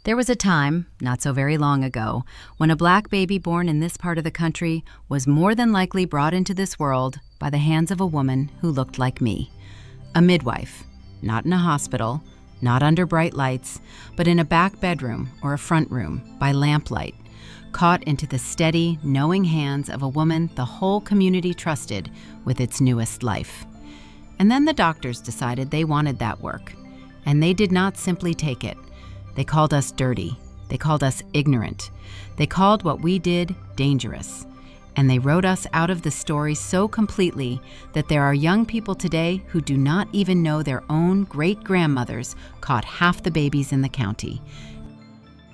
There was a time, not so very long ago, when a black baby born in this part of the country was more than likely brought into this world by the hands of a woman who looked like me. A midwife, not in a hospital, not under bright lights, but in a back bedroom or a front room by lamplight, caught into the steady, knowing hands of a woman the whole community trusted with its newest life. And then the doctors decided they wanted that work, and they did not simply take it. They called us dirty. They called us ignorant. They called what we did dangerous. And they wrote us out of the story so completely that there are young people today who do not even know their own great-grandmothers caught half the babies in the county.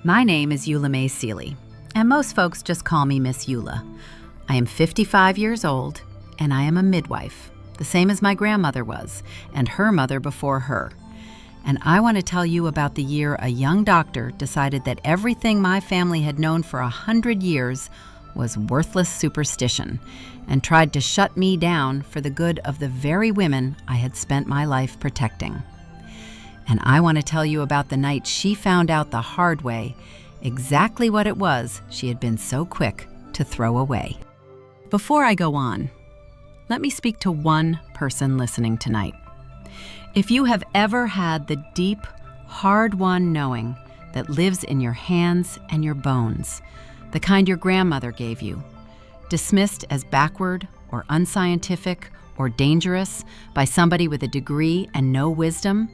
My name is Eula Mae Seeley, and most folks just call me Miss Eula. I am 55 years old, and I am a midwife, the same as my grandmother was, and her mother before her. And I want to tell you about the year a young doctor decided that everything my family had known for 100 years was worthless superstition, and tried to shut me down for the good of the very women I had spent my life protecting. And I want to tell you about the night she found out the hard way exactly what it was she had been so quick to throw away. Before I go on, let me speak to one person listening tonight. If you have ever had the deep, hard-won knowing that lives in your hands and your bones, the kind your grandmother gave you, dismissed as backward or unscientific or dangerous by somebody with a degree and no wisdom,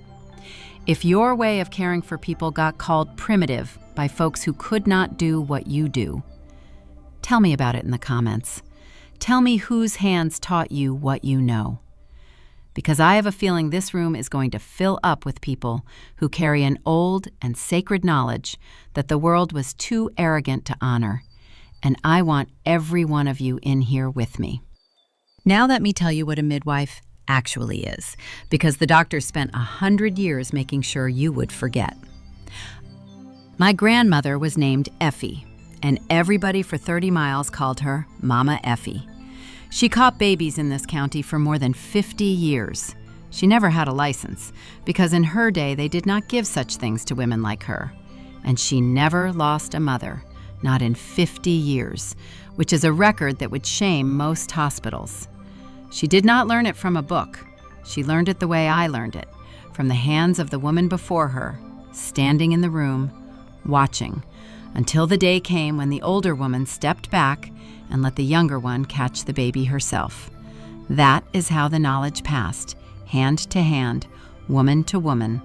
if your way of caring for people got called primitive by folks who could not do what you do, tell me about it in the comments. Tell me whose hands taught you what you know. Because I have a feeling this room is going to fill up with people who carry an old and sacred knowledge that the world was too arrogant to honor, and I want every one of you in here with me. Now let me tell you what a midwife actually is, because the doctors spent 100 years making sure you would forget. My grandmother was named Effie, and everybody for 30 miles called her Mama Effie. She caught babies in this county for more than 50 years. She never had a license, because in her day they did not give such things to women like her. And she never lost a mother, not in 50 years, which is a record that would shame most hospitals. She did not learn it from a book. She learned it the way I learned it, from the hands of the woman before her, standing in the room, watching, until the day came when the older woman stepped back and let the younger one catch the baby herself. That is how the knowledge passed, hand to hand, woman to woman,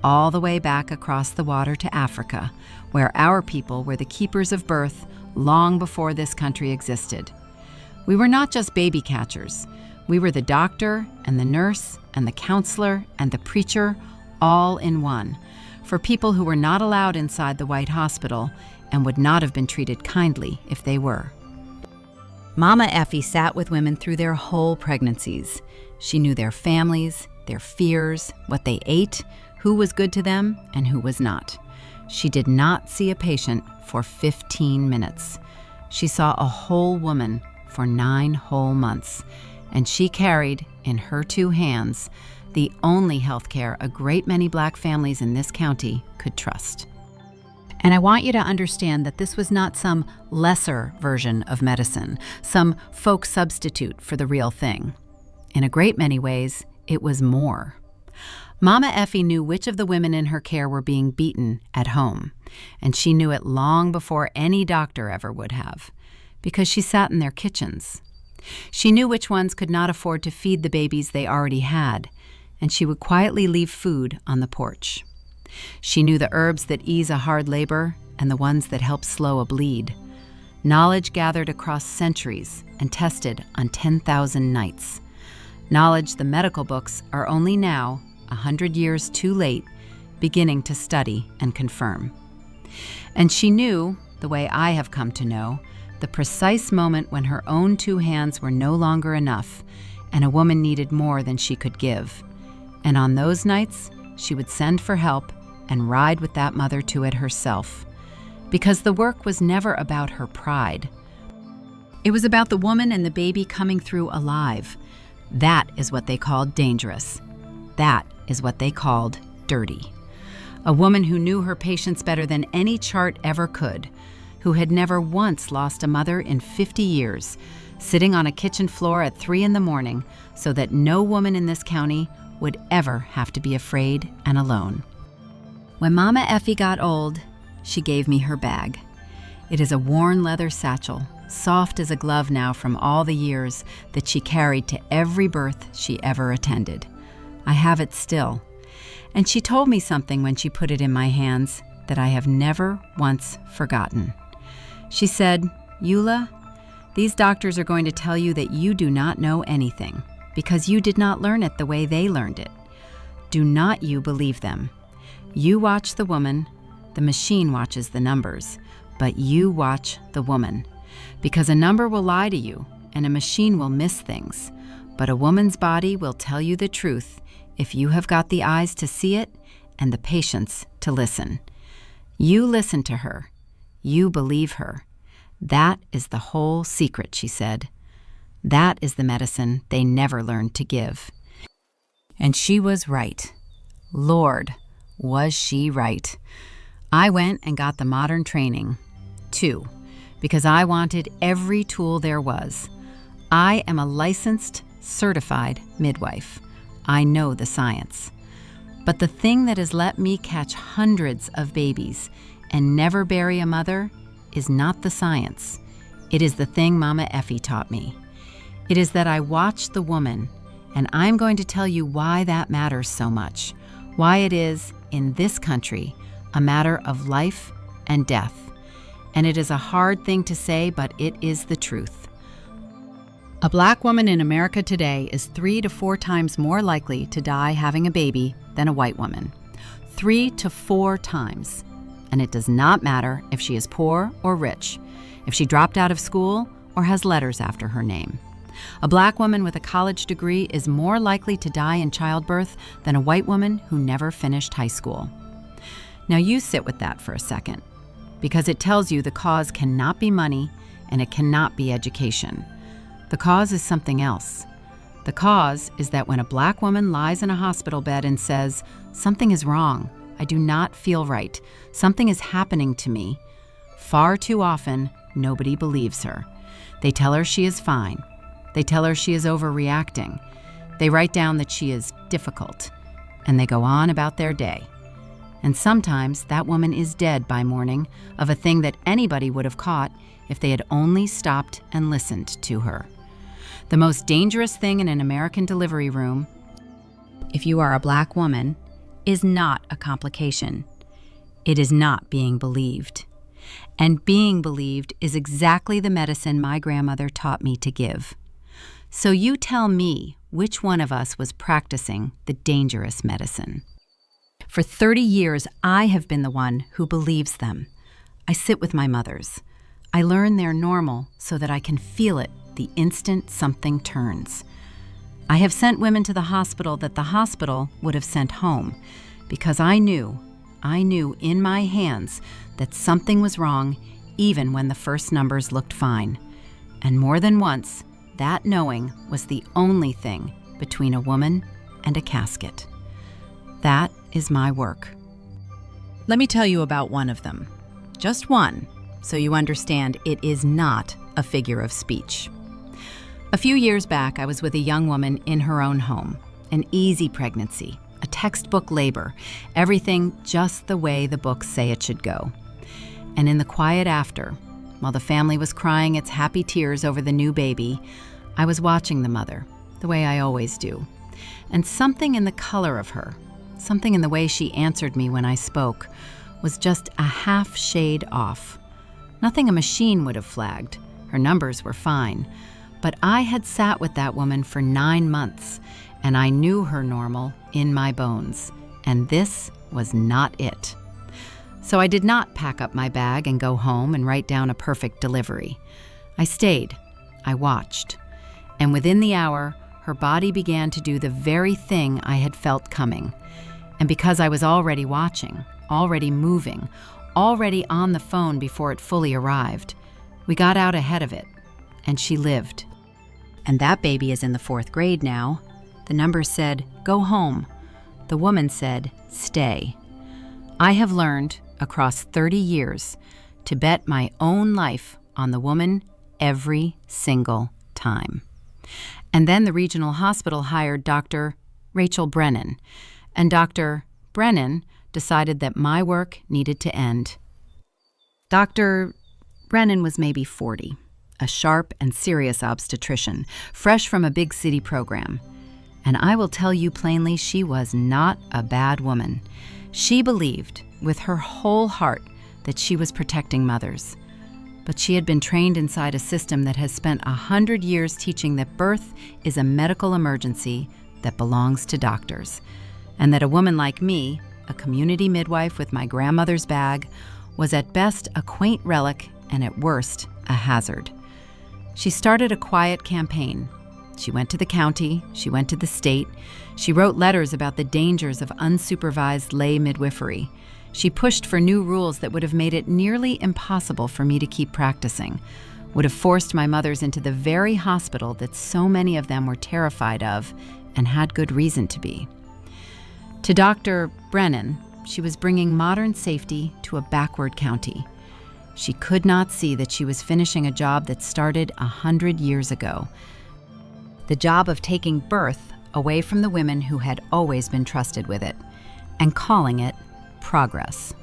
all the way back across the water to Africa, where our people were the keepers of birth long before this country existed. We were not just baby catchers. We were the doctor and the nurse and the counselor and the preacher, all in one, for people who were not allowed inside the White Hospital and would not have been treated kindly if they were. Mama Effie sat with women through their whole pregnancies. She knew their families, their fears, what they ate, who was good to them, and who was not. She did not see a patient for 15 minutes. She saw a whole woman for 9 whole months, and she carried, in her 2 hands, the only health care a great many black families in this county could trust. And I want you to understand that this was not some lesser version of medicine, some folk substitute for the real thing. In a great many ways, it was more. Mama Effie knew which of the women in her care were being beaten at home, and she knew it long before any doctor ever would have, because she sat in their kitchens. She knew which ones could not afford to feed the babies they already had, and she would quietly leave food on the porch. She knew the herbs that ease a hard labor and the ones that help slow a bleed. Knowledge gathered across centuries and tested on 10,000 nights. Knowledge the medical books are only now, 100 years too late, beginning to study and confirm. And she knew, the way I have come to know, the precise moment when her own 2 hands were no longer enough and a woman needed more than she could give. And on those nights, she would send for help and ride with that mother to it herself, because the work was never about her pride. It was about the woman and the baby coming through alive. That is what they called dangerous. That is what they called dirty. A woman who knew her patients better than any chart ever could, who had never once lost a mother in 50 years, sitting on a kitchen floor at 3 in the morning so that no woman in this county would ever have to be afraid and alone. When Mama Effie got old, she gave me her bag. It is a worn leather satchel, soft as a glove now from all the years that she carried to every birth she ever attended. I have it still. And she told me something when she put it in my hands that I have never once forgotten. She said, "Eula, these doctors are going to tell you that you do not know anything because you did not learn it the way they learned it. Do not you believe them. You watch the woman, the machine watches the numbers, but you watch the woman. Because a number will lie to you and a machine will miss things, but a woman's body will tell you the truth if you have got the eyes to see it and the patience to listen. You listen to her. You believe her. That is the whole secret," she said. "That is the medicine they never learned to give." And she was right. Lord, was she right. I went and got the modern training, too, because I wanted every tool there was. I am a licensed, certified midwife. I know the science. But the thing that has let me catch hundreds of babies and never bury a mother is not the science. It is the thing Mama Effie taught me. It is that I watch the woman, and I'm going to tell you why that matters so much, why it is, in this country, a matter of life and death. And it is a hard thing to say, but it is the truth. A black woman in America today is 3 to 4 times more likely to die having a baby than a white woman. 3 to 4 times. And it does not matter if she is poor or rich, if she dropped out of school or has letters after her name. A black woman with a college degree is more likely to die in childbirth than a white woman who never finished high school. Now you sit with that for a second, because it tells you the cause cannot be money and it cannot be education. The cause is something else. The cause is that when a black woman lies in a hospital bed and says, "Something is wrong, I do not feel right, something is happening to me," far too often, nobody believes her. They tell her she is fine. They tell her she is overreacting. They write down that she is difficult, and they go on about their day. And sometimes that woman is dead by morning of a thing that anybody would have caught if they had only stopped and listened to her. The most dangerous thing in an American delivery room, if you are a black woman, is not a complication. It is not being believed. And being believed is exactly the medicine my grandmother taught me to give. So you tell me which one of us was practicing the dangerous medicine. For 30 years, I have been the one who believes them. I sit with my mothers. I learn they're normal so that I can feel it the instant something turns. I have sent women to the hospital that the hospital would have sent home because I knew in my hands that something was wrong even when the first numbers looked fine. And more than once, that knowing was the only thing between a woman and a casket. That is my work. Let me tell you about one of them. Just one, so you understand it is not a figure of speech. A few years back, I was with a young woman in her own home. An easy pregnancy, a textbook labor, everything just the way the books say it should go. And in the quiet after, while the family was crying its happy tears over the new baby, I was watching the mother, the way I always do. And something in the color of her, something in the way she answered me when I spoke, was just a half shade off. Nothing a machine would have flagged. Her numbers were fine. But I had sat with that woman for 9 months, and I knew her normal in my bones. And this was not it. So I did not pack up my bag and go home and write down a perfect delivery. I stayed. I watched. And within the hour, her body began to do the very thing I had felt coming. And because I was already watching, already moving, already on the phone before it fully arrived, we got out ahead of it, and she lived. And that baby is in the 4th grade now. The numbers said, "Go home." The woman said, "Stay." I have learned, across 30 years, to bet my own life on the woman every single time. And then the regional hospital hired Dr. Rachel Brennan, and Dr. Brennan decided that my work needed to end. Dr. Brennan was maybe 40, a sharp and serious obstetrician, fresh from a big city program. And I will tell you plainly, she was not a bad woman. She believed with her whole heart that she was protecting mothers. But she had been trained inside a system that has spent 100 years teaching that birth is a medical emergency that belongs to doctors, and that a woman like me, a community midwife with my grandmother's bag, was at best a quaint relic and at worst a hazard. She started a quiet campaign. She went to the county, she went to the state, she wrote letters about the dangers of unsupervised lay midwifery. She pushed for new rules that would have made it nearly impossible for me to keep practicing, would have forced my mothers into the very hospital that so many of them were terrified of and had good reason to be. To Dr. Brennan, she was bringing modern safety to a backward county. She could not see that she was finishing a job that started 100 years ago. The job of taking birth away from the women who had always been trusted with it, and calling it progress.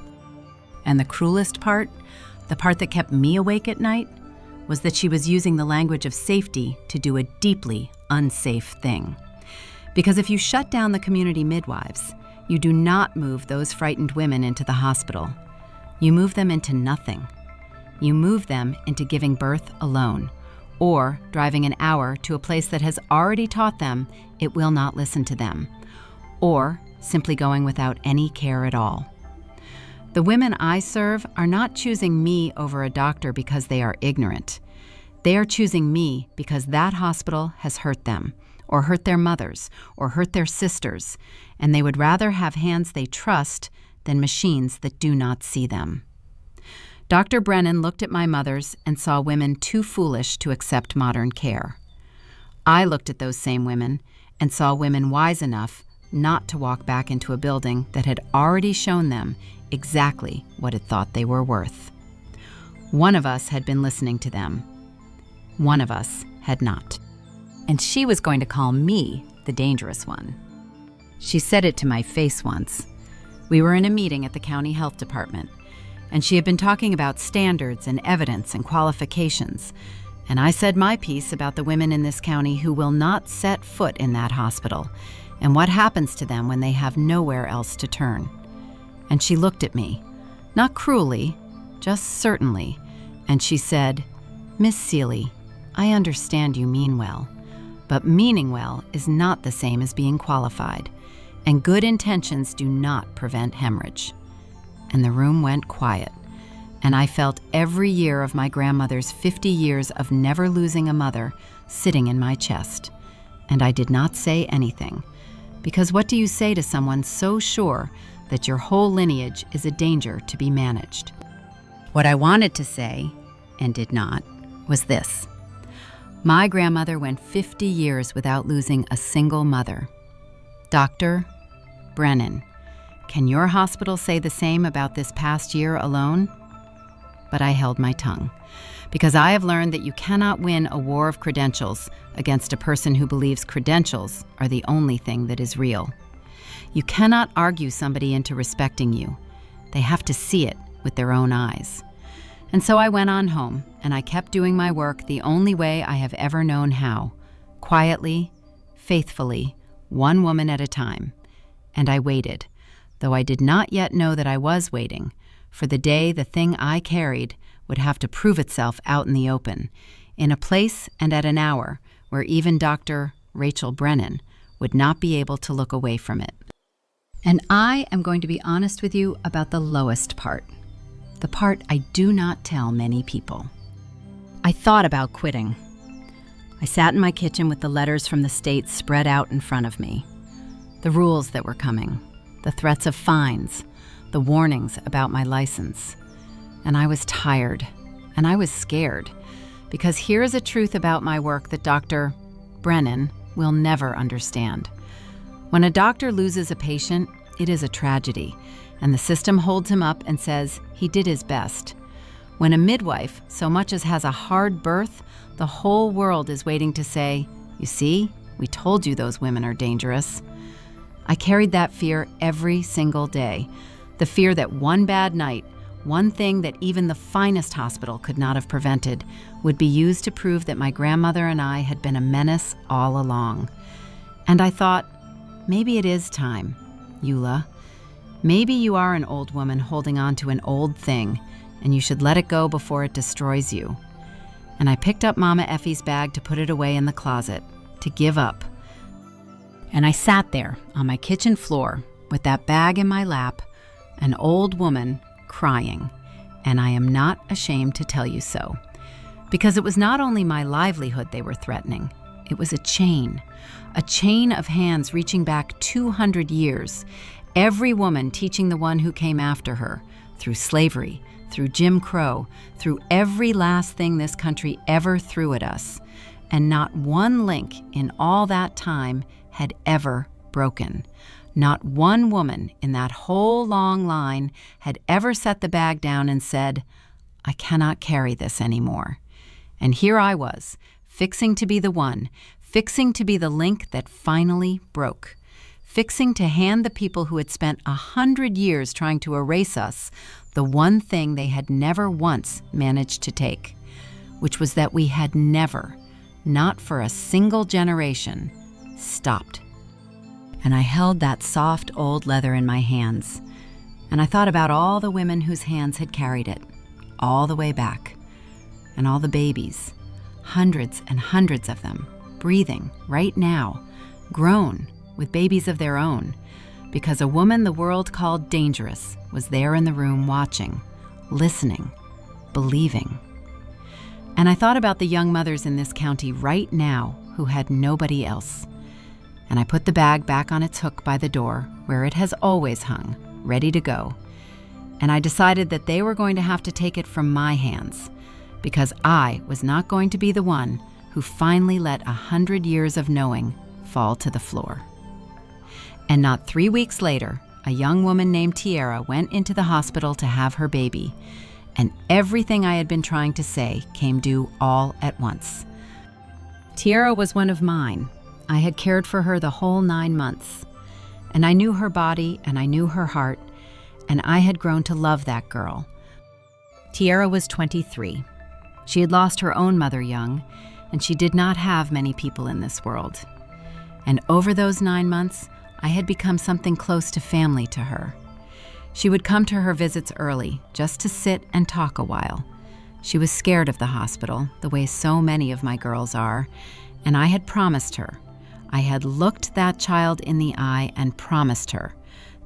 And the cruelest part, the part that kept me awake at night, was that she was using the language of safety to do a deeply unsafe thing. Because if you shut down the community midwives, you do not move those frightened women into the hospital. You move them into nothing. You move them into giving birth alone, or driving an hour to a place that has already taught them it will not listen to them, or simply going without any care at all. The women I serve are not choosing me over a doctor because they are ignorant. They are choosing me because that hospital has hurt them, or hurt their mothers, or hurt their sisters, and they would rather have hands they trust than machines that do not see them. Dr. Brennan looked at my mothers and saw women too foolish to accept modern care. I looked at those same women and saw women wise enough not to walk back into a building that had already shown them exactly what it thought they were worth. One of us had been listening to them. One of us had not. And she was going to call me the dangerous one. She said it to my face once. We were in a meeting at the county health department, and she had been talking about standards and evidence and qualifications. And I said my piece about the women in this county who will not set foot in that hospital and what happens to them when they have nowhere else to turn. And she looked at me, not cruelly, just certainly, and she said, "Miss Seeley, I understand you mean well, but meaning well is not the same as being qualified, and good intentions do not prevent hemorrhage." And the room went quiet, and I felt every year of my grandmother's 50 years of never losing a mother sitting in my chest. And I did not say anything, because what do you say to someone so sure that your whole lineage is a danger to be managed? What I wanted to say, and did not, was this. My grandmother went 50 years without losing a single mother. Dr. Brennan, can your hospital say the same about this past year alone? But I held my tongue, because I have learned that you cannot win a war of credentials against a person who believes credentials are the only thing that is real. You cannot argue somebody into respecting you. They have to see it with their own eyes. And so I went on home, and I kept doing my work the only way I have ever known how, quietly, faithfully, one woman at a time. And I waited, though I did not yet know that I was waiting, for the day the thing I carried would have to prove itself out in the open, in a place and at an hour where even Dr. Rachel Brennan would not be able to look away from it. And I am going to be honest with you about the lowest part, the part I do not tell many people. I thought about quitting. I sat in my kitchen with the letters from the state spread out in front of me, the rules that were coming, the threats of fines, the warnings about my license. And I was tired, and I was scared, because here is a truth about my work that Dr. Brennan will never understand. When a doctor loses a patient, it is a tragedy, and the system holds him up and says he did his best. When a midwife so much as has a hard birth, the whole world is waiting to say, "You see, we told you those women are dangerous." I carried that fear every single day, the fear that one bad night, one thing that even the finest hospital could not have prevented, would be used to prove that my grandmother and I had been a menace all along. And I thought, maybe it is time, Eula. Maybe you are an old woman holding on to an old thing, and you should let it go before it destroys you. And I picked up Mama Effie's bag to put it away in the closet, to give up. And I sat there on my kitchen floor with that bag in my lap, an old woman crying, and I am not ashamed to tell you so. Because it was not only my livelihood they were threatening, it was a chain of hands reaching back 200 years, every woman teaching the one who came after her, through slavery, through Jim Crow, through every last thing this country ever threw at us, and not one link in all that time had ever broken. Not one woman in that whole long line had ever set the bag down and said, "I cannot carry this anymore." And here I was, fixing to be the one, fixing to be the link that finally broke, fixing to hand the people who had spent 100 years trying to erase us the one thing they had never once managed to take, which was that we had never, not for a single generation, stopped. And I held that soft old leather in my hands, and I thought about all the women whose hands had carried it, all the way back, and all the babies, hundreds and hundreds of them, breathing right now, grown with babies of their own, because a woman the world called dangerous was there in the room watching, listening, believing. And I thought about the young mothers in this county right now who had nobody else. And I put the bag back on its hook by the door, where it has always hung, ready to go. And I decided that they were going to have to take it from my hands, because I was not going to be the one who finally let 100 years of knowing fall to the floor. And not 3 weeks later, a young woman named Tiara went into the hospital to have her baby, and everything I had been trying to say came due all at once. Tiara was one of mine. I had cared for her the whole 9 months, and I knew her body and I knew her heart, and I had grown to love that girl. Tiara was 23. She had lost her own mother young, and she did not have many people in this world. And over those 9 months, I had become something close to family to her. She would come to her visits early, just to sit and talk a while. She was scared of the hospital, the way so many of my girls are, and I had promised her, I had looked that child in the eye and promised her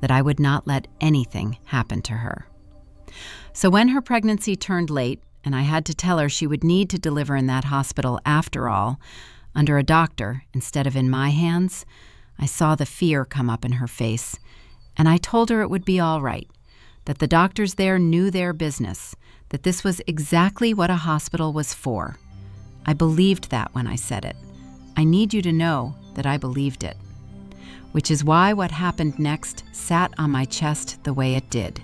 that I would not let anything happen to her. So when her pregnancy turned late, and I had to tell her she would need to deliver in that hospital after all, under a doctor instead of in my hands, I saw the fear come up in her face, and I told her it would be all right, that the doctors there knew their business, that this was exactly what a hospital was for. I believed that when I said it. I need you to know that I believed it, which is why what happened next sat on my chest the way it did,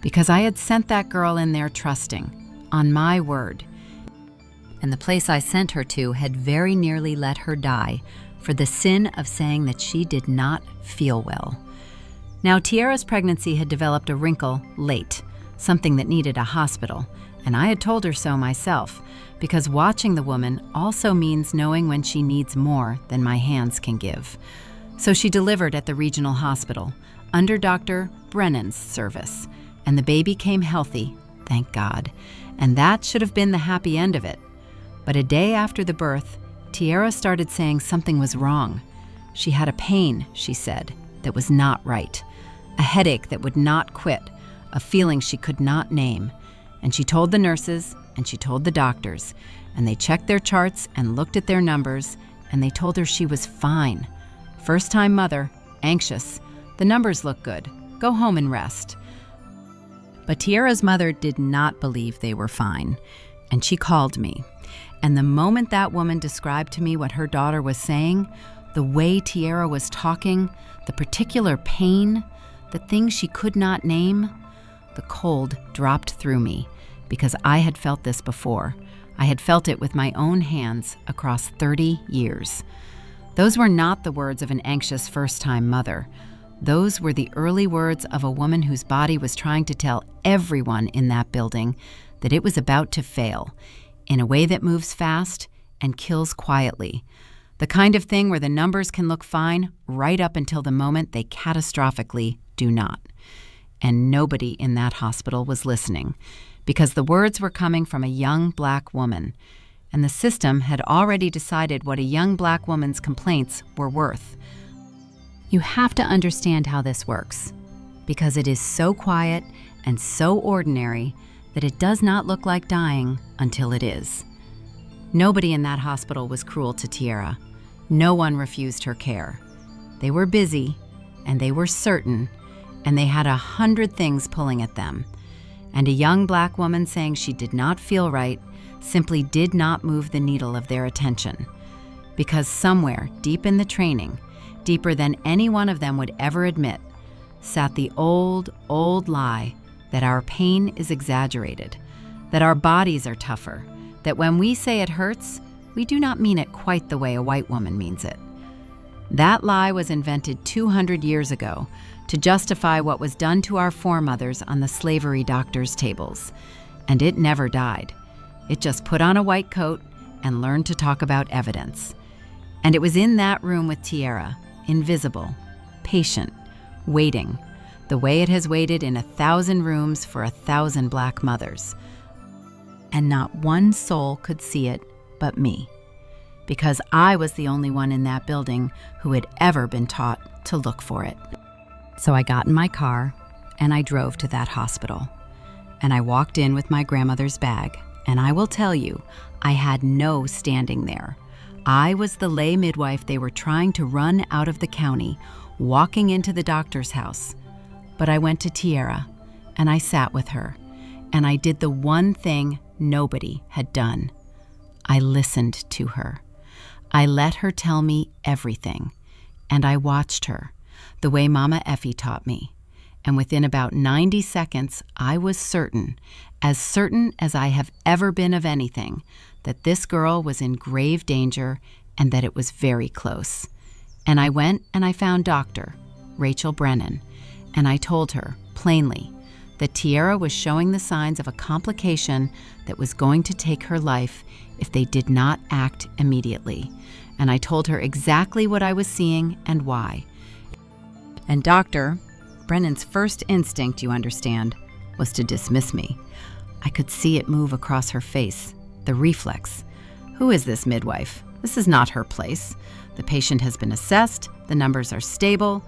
because I had sent that girl in there trusting, on my word, and the place I sent her to had very nearly let her die for the sin of saying that she did not feel well. Now, Tiara's pregnancy had developed a wrinkle late, something that needed a hospital, and I had told her so myself, because watching the woman also means knowing when she needs more than my hands can give. So she delivered at the regional hospital, under Dr. Brennan's service, and the baby came healthy, thank God, and that should have been the happy end of it. But a day after the birth, Tiara started saying something was wrong. She had a pain, she said, that was not right, a headache that would not quit, a feeling she could not name. And she told the nurses, and she told the doctors, and they checked their charts and looked at their numbers, and they told her she was fine. First-time mother, anxious. The numbers look good. Go home and rest. But Tiara's mother did not believe they were fine, and she called me. And the moment that woman described to me what her daughter was saying, the way Tiara was talking, the particular pain, the things she could not name. The cold dropped through me because I had felt this before. I had felt it with my own hands across 30 years. Those were not the words of an anxious first-time mother. Those were the early words of a woman whose body was trying to tell everyone in that building that it was about to fail, in a way that moves fast and kills quietly. The kind of thing where the numbers can look fine right up until the moment they catastrophically do not. And nobody in that hospital was listening, because the words were coming from a young black woman, and the system had already decided what a young black woman's complaints were worth. You have to understand how this works, because it is so quiet and so ordinary that it does not look like dying until it is. Nobody in that hospital was cruel to Tierra. No one refused her care. They were busy, and they were certain, and they had 100 things pulling at them. And a young black woman saying she did not feel right simply did not move the needle of their attention. Because somewhere deep in the training, deeper than any one of them would ever admit, sat the old, old lie that our pain is exaggerated, that our bodies are tougher, that when we say it hurts, we do not mean it quite the way a white woman means it. That lie was invented 200 years ago to justify what was done to our foremothers on the slavery doctors' tables. And it never died. It just put on a white coat and learned to talk about evidence. And it was in that room with Tierra, invisible, patient, waiting, the way it has waited in 1,000 rooms for 1,000 black mothers. And not one soul could see it but me, because I was the only one in that building who had ever been taught to look for it. So I got in my car and I drove to that hospital. And I walked in with my grandmother's bag, and I will tell you, I had no standing there. I was the lay midwife they were trying to run out of the county, walking into the doctor's house. But I went to Tierra, and I sat with her, and I did the one thing nobody had done. I listened to her. I let her tell me everything, and I watched her, the way Mama Effie taught me. And within about 90 seconds, I was certain as I have ever been of anything, that this girl was in grave danger and that it was very close. And I went and I found Dr. Rachel Brennan, and I told her, plainly, that Tierra was showing the signs of a complication that was going to take her life if they did not act immediately. And I told her exactly what I was seeing and why. And Dr. Brennan's first instinct, you understand, was to dismiss me. I could see it move across her face, the reflex. Who is this midwife? This is not her place. The patient has been assessed, the numbers are stable.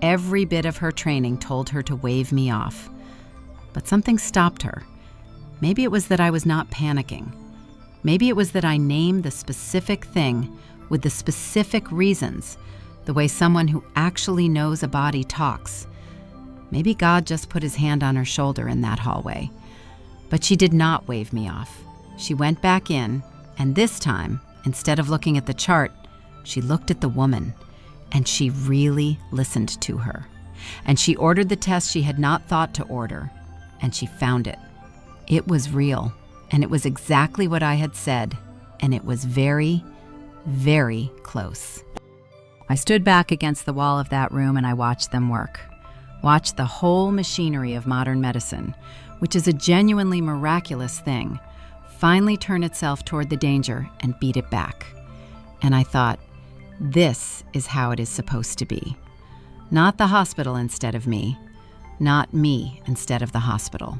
Every bit of her training told her to wave me off. But something stopped her. Maybe it was that I was not panicking. Maybe it was that I named the specific thing with the specific reasons, the way someone who actually knows a body talks. Maybe God just put his hand on her shoulder in that hallway. But she did not wave me off. She went back in, and this time, instead of looking at the chart, she looked at the woman, and she really listened to her. And she ordered the test she had not thought to order, and she found it. It was real, and it was exactly what I had said, and it was very, very close. I stood back against the wall of that room and I watched them work. Watched the whole machinery of modern medicine, which is a genuinely miraculous thing, finally turn itself toward the danger and beat it back. And I thought, this is how it is supposed to be. Not the hospital instead of me, not me instead of the hospital.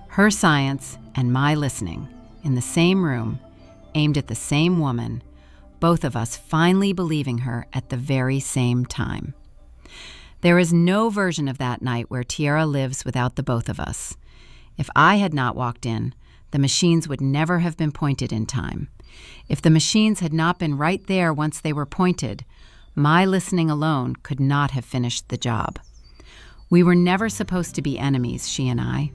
Her science and my listening in the same room, aimed at the same woman, both of us finally believing her at the very same time. There is no version of that night where Tierra lives without the both of us. If I had not walked in, the machines would never have been pointed in time. If the machines had not been right there once they were pointed, my listening alone could not have finished the job. We were never supposed to be enemies, she and I.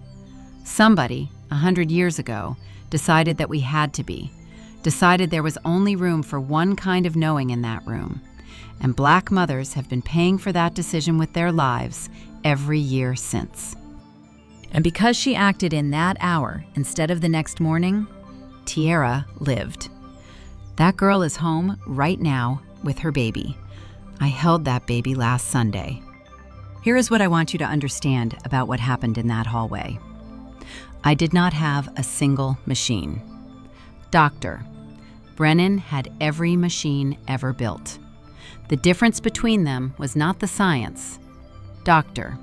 Somebody, 100 years ago, decided that we had to be, decided there was only room for one kind of knowing in that room. And black mothers have been paying for that decision with their lives every year since. And because she acted in that hour instead of the next morning, Tiara lived. That girl is home right now with her baby. I held that baby last Sunday. Here is what I want you to understand about what happened in that hallway. I did not have a single machine. Doctor, Brennan had every machine ever built. The difference between them was not the science. Doctor,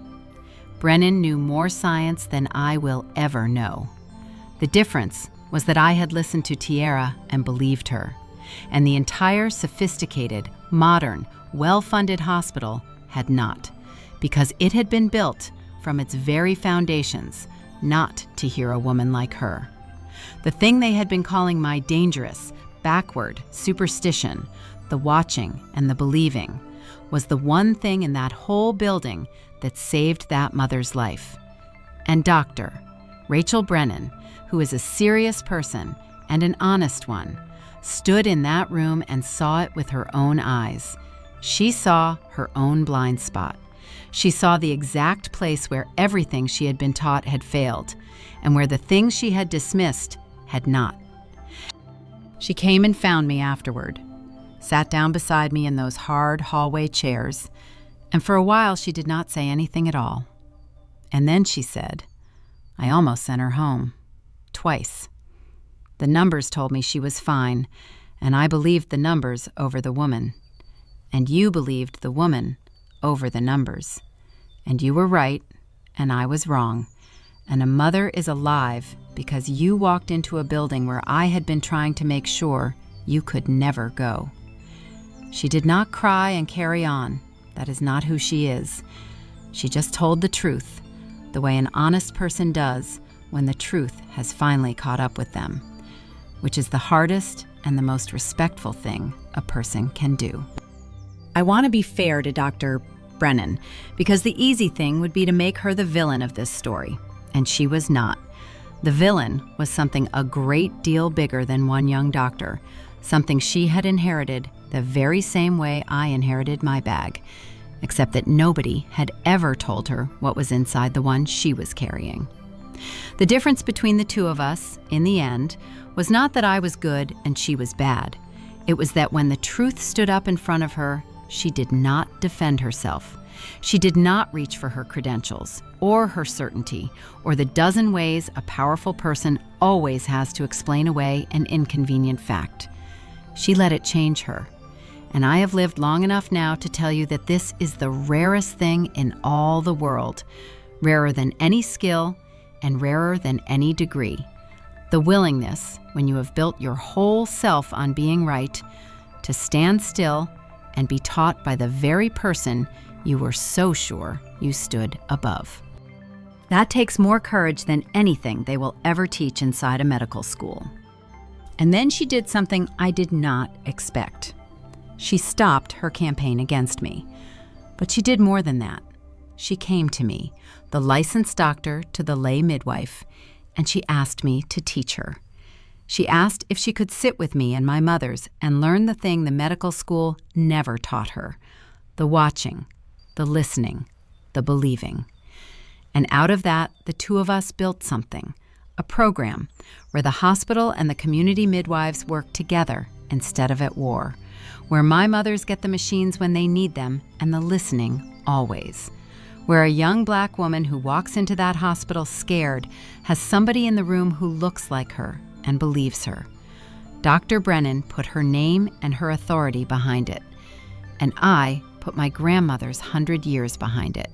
Brennan knew more science than I will ever know. The difference was that I had listened to Tiara and believed her, and the entire sophisticated, modern, well-funded hospital had not, because it had been built from its very foundations not to hear a woman like her. The thing they had been calling my dangerous, backward superstition, the watching and the believing, was the one thing in that whole building that saved that mother's life. And Dr. Rachel Brennan, who is a serious person and an honest one, stood in that room and saw it with her own eyes. She saw her own blind spot. She saw the exact place where everything she had been taught had failed, and where the things she had dismissed had not. She came and found me afterward, sat down beside me in those hard hallway chairs, and for a while she did not say anything at all. And then she said, I almost sent her home. Twice. The numbers told me she was fine, and I believed the numbers over the woman. And you believed the woman over the numbers. And you were right, and I was wrong. And a mother is alive because you walked into a building where I had been trying to make sure you could never go. She did not cry and carry on. That is not who she is. She just told the truth, the way an honest person does when the truth has finally caught up with them, which is the hardest and the most respectful thing a person can do. I want to be fair to Dr. Brennan, because the easy thing would be to make her the villain of this story, and she was not. The villain was something a great deal bigger than one young doctor, something she had inherited the very same way I inherited my bag, except that nobody had ever told her what was inside the one she was carrying. The difference between the two of us, in the end, was not that I was good and she was bad. It was that when the truth stood up in front of her, she did not defend herself. She did not reach for her credentials, or her certainty, or the dozen ways a powerful person always has to explain away an inconvenient fact. She let it change her. And I have lived long enough now to tell you that this is the rarest thing in all the world, rarer than any skill and rarer than any degree. The willingness, when you have built your whole self on being right, to stand still and be taught by the very person you were so sure you stood above. That takes more courage than anything they will ever teach inside a medical school. And then she did something I did not expect. She stopped her campaign against me. But she did more than that. She came to me, the licensed doctor to the lay midwife, and she asked me to teach her. She asked if she could sit with me and my mother's and learn the thing the medical school never taught her: the watching, the listening, the believing. And out of that, the two of us built something, a program where the hospital and the community midwives work together instead of at war, where my mothers get the machines when they need them and the listening always, where a young Black woman who walks into that hospital scared has somebody in the room who looks like her and believes her. Dr. Brennan put her name and her authority behind it, and I put my grandmother's 100 years behind it,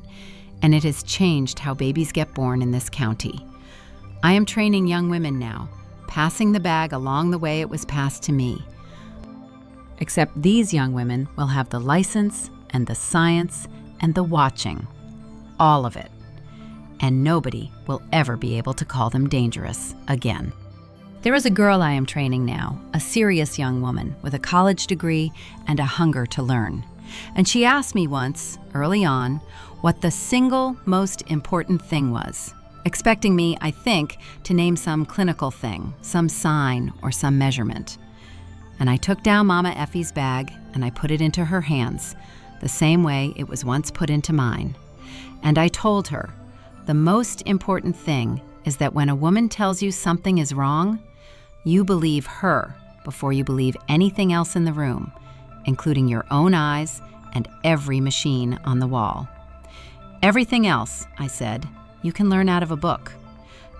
and it has changed how babies get born in this county. I am training young women now, passing the bag along the way it was passed to me. Except these young women will have the license and the science and the watching, all of it. And nobody will ever be able to call them dangerous again. There is a girl I am training now, a serious young woman with a college degree and a hunger to learn. And she asked me once, early on, what the single most important thing was, expecting me, I think, to name some clinical thing, some sign or some measurement. And I took down Mama Effie's bag and I put it into her hands, the same way it was once put into mine. And I told her, the most important thing is that when a woman tells you something is wrong, you believe her before you believe anything else in the room, including your own eyes and every machine on the wall. Everything else, I said, you can learn out of a book.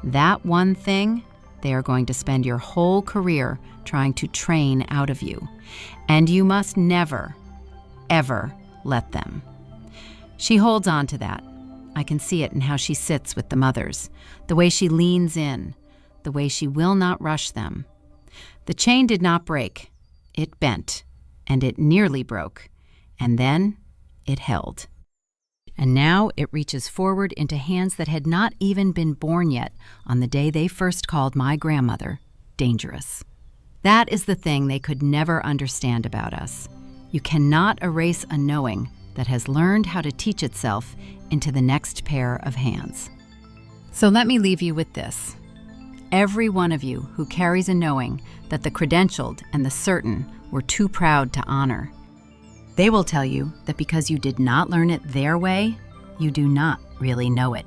That one thing, they are going to spend your whole career trying to train out of you. And you must never, ever let them. She holds on to that. I can see it in how she sits with the mothers, the way she leans in, the way she will not rush them. The chain did not break. It bent, and it nearly broke, and then it held. And now it reaches forward into hands that had not even been born yet on the day they first called my grandmother dangerous. That is the thing they could never understand about us. You cannot erase a knowing that has learned how to teach itself into the next pair of hands. So let me leave you with this. Every one of you who carries a knowing that the credentialed and the certain were too proud to honor, they will tell you that because you did not learn it their way, you do not really know it.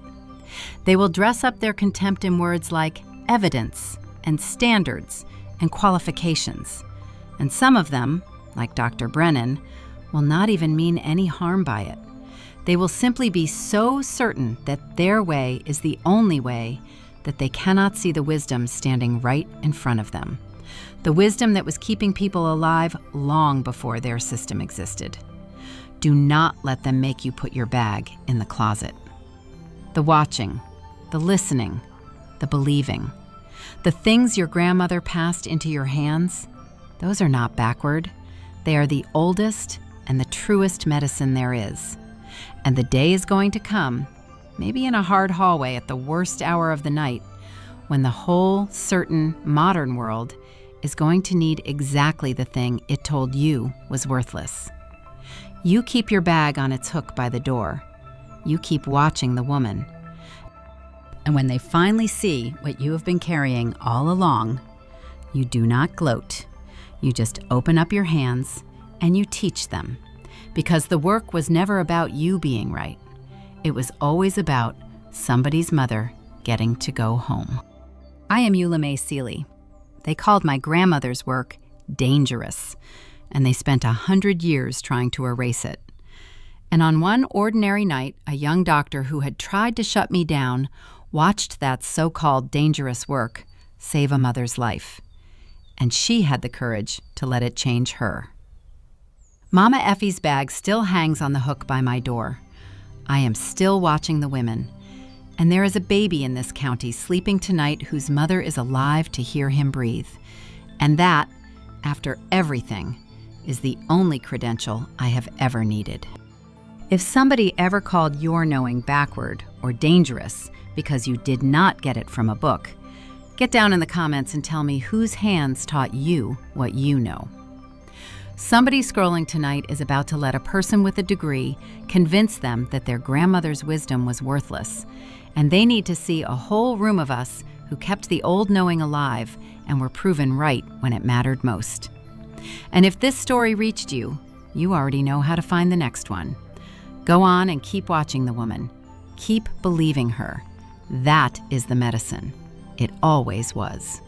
They will dress up their contempt in words like evidence and standards and qualifications. And some of them, like Dr. Brennan, will not even mean any harm by it. They will simply be so certain that their way is the only way that they cannot see the wisdom standing right in front of them. The wisdom that was keeping people alive long before their system existed. Do not let them make you put your bag in the closet. The watching, the listening, the believing, the things your grandmother passed into your hands, those are not backward. They are the oldest and the truest medicine there is. And the day is going to come, maybe in a hard hallway at the worst hour of the night, when the whole certain modern world is going to need exactly the thing it told you was worthless. You keep your bag on its hook by the door. You keep watching the woman. And when they finally see what you have been carrying all along, you do not gloat. You just open up your hands and you teach them. Because the work was never about you being right. It was always about somebody's mother getting to go home. I am Eula May Seeley. They called my grandmother's work dangerous, and they spent 100 years trying to erase it. And on one ordinary night, a young doctor who had tried to shut me down watched that so-called dangerous work save a mother's life. And she had the courage to let it change her. Mama Effie's bag still hangs on the hook by my door. I am still watching the women. And there is a baby in this county sleeping tonight whose mother is alive to hear him breathe. And that, after everything, is the only credential I have ever needed. If somebody ever called your knowing backward or dangerous because you did not get it from a book, get down in the comments and tell me whose hands taught you what you know. Somebody scrolling tonight is about to let a person with a degree convince them that their grandmother's wisdom was worthless, and they need to see a whole room of us who kept the old knowing alive and were proven right when it mattered most. And if this story reached you, you already know how to find the next one. Go on and keep watching the woman. Keep believing her. That is the medicine. It always was.